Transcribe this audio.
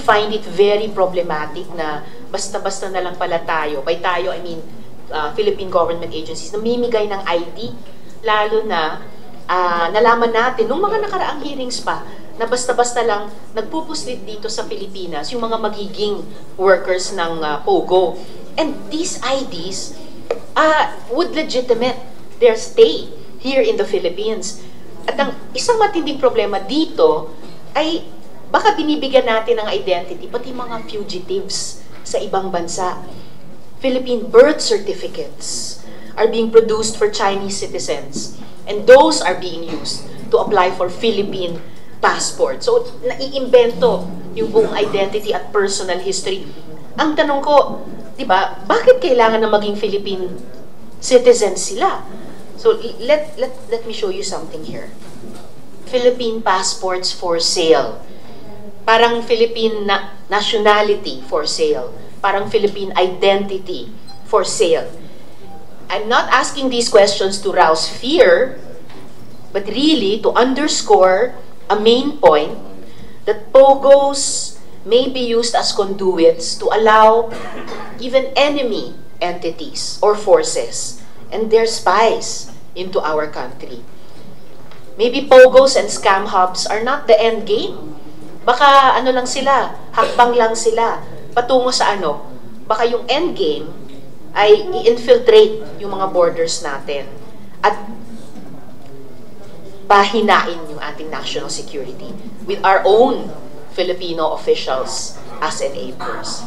find it very problematic na basta-basta na lang pala tayo. By tayo, I mean, Philippine government agencies, namimigay ng ID, lalo na nalaman natin, nung mga nakaraang hearings pa, na basta-basta lang nagpupuslit dito sa Pilipinas yung mga magiging workers ng POGO. And these IDs would legitimate their stay here in the Philippines. At ang isang matinding problema dito ay baka binibigyan natin ng identity pati mga fugitives sa ibang bansa. Philippine birth certificates are being produced for Chinese citizens, and those are being used to apply for Philippine passport. So, naiimbento yung buong identity at personal history. Ang tanong ko, di ba, bakit kailangan na maging Philippine citizens sila? So, let me show you something here. Philippine passports for sale. Parang Philippine nationality for sale. Parang Philippine identity for sale. I'm not asking these questions to rouse fear, but really to underscore a main point that POGOs may be used as conduits to allow even enemy entities or forces and their spies into our country. Maybe POGOs and scam hubs are not the end game. Baka ano lang sila, hakbang lang sila, patungo sa ano, baka yung end game ay i-infiltrate yung mga borders natin at pahinain yung ating national security with our own Filipino officials as enablers.